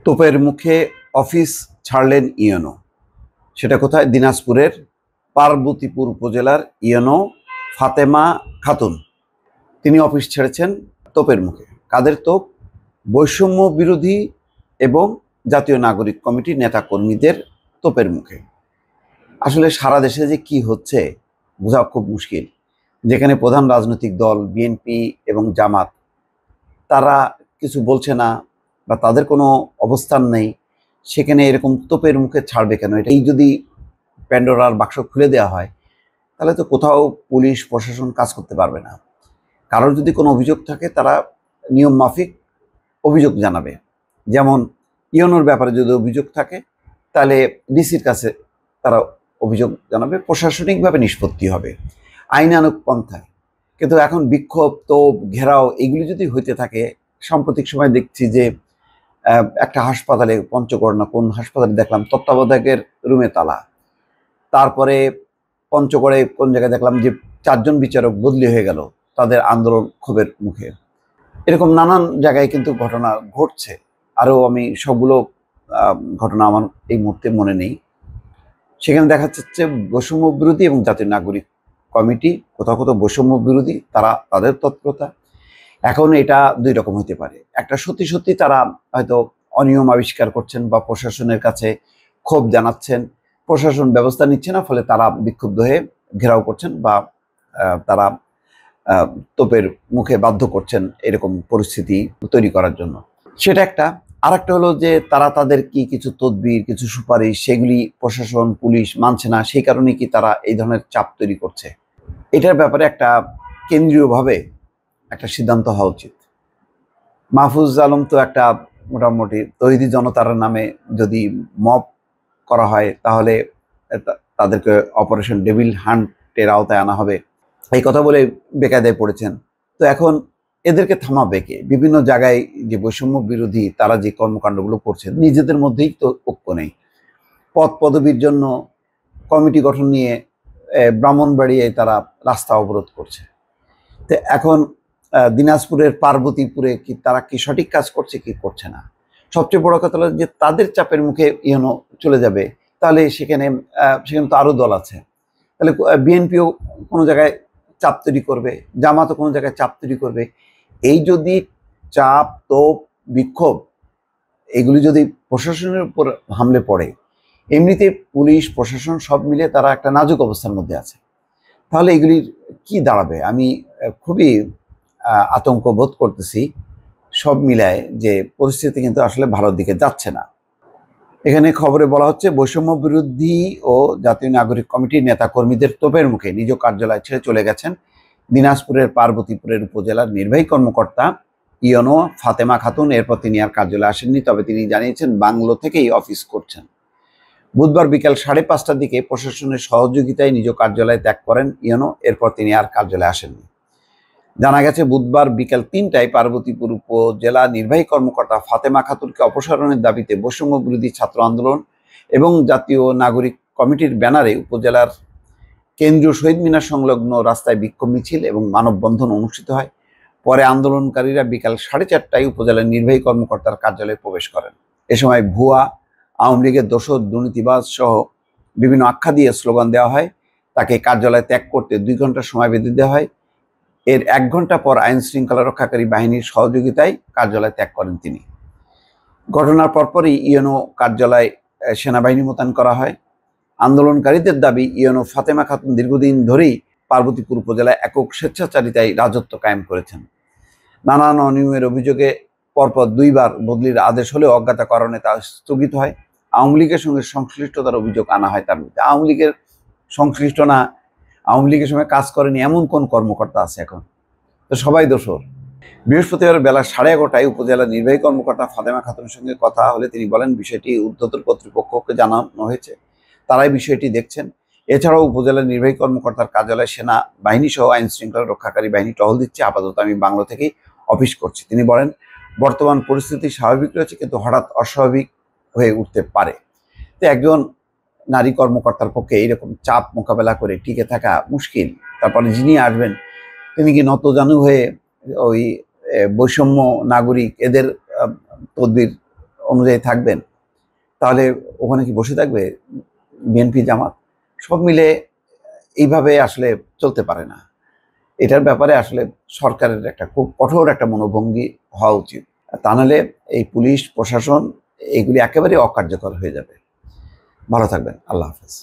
তোপের মুখে অফিস ছাড়লেন ইউনো। সেটা কোথায়? দিনাজপুরের পার্বতীপুর উপজেলার ইউনো ফাতেমা খাতুন। তিনি অফিস ছেড়েছেন তোপের মুখে। কাদের তোপ? বৈষম্য বিরোধী এবং জাতীয় নাগরিক কমিটির নেতাকর্মীদের তোপের মুখে। আসলে সারা দেশে যে কি হচ্ছে বোঝা খুব মুশকিল। যেখানে প্রধান রাজনৈতিক দল বিএনপি এবং জামাত তারা কিছু বলছে না বা তাদের কোনো অবস্থান নেই, সেখানে এরকম তোপের মুখে ছাড়বে কেন? এই যদি প্যান্ডোরার বাক্স খুলে দেওয়া হয় তাহলে তো কোথাও পুলিশ প্রশাসন কাজ করতে পারবে না। কারোর যদি কোনো অভিযোগ থাকে তারা নিয়ম মাফিক অভিযোগ জানাবে। যেমন ইউনোর ব্যাপারে যদি অভিযোগ থাকে তাহলে ডিসির কাছে তারা অভিযোগ জানাবে, প্রশাসনিকভাবে নিষ্পত্তি হবে আইনানুগ পন্থায়। কিন্তু এখন বিক্ষোভ, তোপ, ঘেরাও এগুলি যদি হইতে থাকে, সাম্প্রতিক সময় দেখছি যে একটা হাসপাতালে, পঞ্চগড় না কোন হাসপাতালে দেখলাম তত্ত্বাবধায়কের রুমে তালা। তারপরে পঞ্চগড়ে কোন জায়গায় দেখলাম যে 4 জন বিচারক বদলি হয়ে গেল তাদের আন্দোলন ক্ষোভের মুখে। এরকম নানান জায়গায় কিন্তু ঘটনা ঘটছে। আরও আমি সবগুলো ঘটনা আমার এই মুহূর্তে মনে নেই। সেখানে দেখা যাচ্ছে বৈষম্য বিরোধী এবং জাতীয় নাগরিক কমিটি কোথাও কোথাও বৈষম্য বিরোধী, তারা তাদের তৎপরতা। এখন এটা দুই রকম হতে পারে। একটা সত্যি সত্যি তারা হয়তো অনিয়ম আবিষ্কার করছেন বা প্রশাসনের কাছে ক্ষোভ জানাচ্ছেন, প্রশাসন ব্যবস্থা নিচ্ছে না, ফলে তারা বিক্ষুব্ধ হয়ে ঘেরাও করছেন বা তারা তোপের মুখে বাধ্য করছেন এরকম পরিস্থিতি তৈরি করার জন্য। সেটা একটা। আরেকটা হলো যে তারা তাদের কি কিছু তদবির, কিছু সুপারিশ, সেগুলি প্রশাসন পুলিশ মানছে না, সেই কারণে কি তারা এই ধরনের চাপ তৈরি করছে। এটার ব্যাপারে একটা কেন্দ্রীয়ভাবে একটা সিদ্ধান্ত হওয়া উচিত। মাহফুজ আলম তো একটা মোটামুটি তৌহিদি জনতার নামে যদি মব করা হয় তাহলে তাদেরকে অপারেশন ডেভিল হান্টের আওতায় আনা হবে, এই কথা বলে বেকায়দায় পড়েছেন। তো এখন এদেরকে থামাবে কে? বিভিন্ন জায়গায় যে বৈষম্য বিরোধী তারা যে কর্মকাণ্ডগুলো করছেন, নিজেদের মধ্যেই তো ঐক্য নেই। পদ পদবীর জন্য কমিটি গঠন নিয়ে ব্রাহ্মণবাড়িয়ায় তারা রাস্তা অবরোধ করছে। তো এখন দিনাজপুরের পার্বতীপুরে কি তারা কি সঠিক কাজ করছে কি করছে না? সবচেয়ে বড় কথা হলো যে তাদের চাপের মুখে ইউনো চলে যাবে, তাহলে সেখানে তো আরও দল আছে। তাহলে বিএনপিও কোনো জায়গায় চাপ তৈরি করবে, জামাতও কোনো জায়গায় চাপ তৈরি করবে। এই যদি চাপ, তোপ, বিক্ষোভ এগুলি যদি প্রশাসনের উপর হামলে পড়ে, এমনিতে পুলিশ প্রশাসন সব মিলে তারা একটা নাজুক অবস্থার মধ্যে আছে, তাহলে এগুলির কি দাঁড়াবে? আমি খুবই আতঙ্ক বোধ করতেছি সব মিলায় যে পরিস্থিতি কিন্তু আসলে ভালোর দিকে যাচ্ছে না। এখানে খবরে বলা হচ্ছে বৈষম্য বিরোধী ও জাতীয় নাগরিক কমিটির নেতাকর্মীদের তোপের মুখে নিজ কার্যালয় ছেড়ে চলে গেছেন দিনাজপুরের পার্বতীপুরের উপজেলার নির্বাহী কর্মকর্তা ইউনো ফাতেমা খাতুন। এরপর তিনি আর কার্যালয়ে আসেননি, তবে তিনি জানিয়েছেন বাংলো থেকেই অফিস করছেন। বুধবার বিকাল 5:30টার দিকে প্রশাসনের সহযোগিতায় নিজ কার্যালয় ত্যাগ করেন ইউনো। এরপর তিনি আর কার্যালয়ে আসেননি। জানা গেছে বুধবার বিকাল 3টায় পার্বতীপুর উপজেলা নির্বাহী কর্মকর্তা ফাতেমা খাতুনকে অপসারণের দাবিতে বৈষম্য বিরোধী ছাত্র আন্দোলন এবং জাতীয় নাগরিক কমিটির ব্যানারে উপজেলার কেন্দ্রীয় শহীদ মিনার সংলগ্ন রাস্তায় বিক্ষোভ মিছিল এবং মানববন্ধন অনুষ্ঠিত হয়। পরে আন্দোলনকারীরা বিকাল 4:30টায় উপজেলার নির্বাহী কর্মকর্তার কার্যালয়ে প্রবেশ করেন। এ সময় ভুয়া, আওয়ামী লীগের দোসর, দুর্নীতিবাজ সহ বিভিন্ন আখ্যা দিয়ে স্লোগান দেওয়া হয়। তাকে কার্যালয় ত্যাগ করতে 2 ঘন্টা সময় বেঁধে দেওয়া হয়। এর 1 ঘন্টা পর আইন শৃঙ্খলা রক্ষাকারী বাহিনীর সহযোগিতায় কার্যালয় ত্যাগ করেন তিনি। ঘটনার পরপরই ইউনো কার্যালয়ে সেনাবাহিনী মোতায়েন করা হয়। আন্দোলনকারীদের দাবি, ইউনো ফাতেমা খাতুন দীর্ঘদিন ধরেই পার্বতীপুর উপজেলায় একক স্বেচ্ছাচারিতায় রাজত্ব কায়েম করেছেন। নানান অনিয়মের অভিযোগে পরপর 2 বার বদলির আদেশ হলেও অজ্ঞাত কারণে তা স্থগিত হয়। আওয়ামী লীগের সঙ্গে সংশ্লিষ্টতার অভিযোগ আনা হয় তার বিরুদ্ধে। আওয়ামী লীগের সংশ্লিষ্ট না, আওয়ামী লীগের সঙ্গে কাজ করেনি এমন কোন কর্মকর্তা আছে এখন? তো সবাই দোষর। বৃহস্পতিবার বেলা 11:30টায় উপজেলা নির্বাহী কর্মকর্তা ফাতেমা খাতুনের সঙ্গে কথা হলে তিনি বলেন, বিষয়টি ঊর্ধ্বতন কর্তৃপক্ষকে জানানো হয়েছে, তারাই বিষয়টি দেখছেন। এছাড়াও উপজেলা নির্বাহী কর্মকর্তার কার্যালয়ে সেনা বাহিনী সহ আইন শৃঙ্খলা রক্ষাকারী বাহিনী টহল দিচ্ছে। আপাতত আমি বাংলো থেকেই অফিস করছি। তিনি বলেন, বর্তমান পরিস্থিতি স্বাভাবিক রয়েছে, কিন্তু হঠাৎ অস্বাভাবিক হয়ে উঠতে পারে। তো একজন নারী কর্মকর্তার পক্ষে এইরকম চাপ মোকাবেলা করে টিকে থাকা মুশকিল। তারপরে যিনি আসবেন তিনি কি নতজানু হয়ে ওই বৈষম্য নাগরিক এদের তদবির অনুযায়ী থাকবেন, তাহলে ওখানে কি বসে থাকবে বিএনপি জামাত? সব মিলে এইভাবে আসলে চলতে পারে না। এটার ব্যাপারে আসলে সরকারের একটা খুব কঠোর একটা মনোভঙ্গি হওয়া উচিত। তা নাহলে এই পুলিশ প্রশাসন এগুলি একেবারে অকার্যকর হয়ে যাবে। ভালো থাকবেন। আল্লাহ হাফেজ।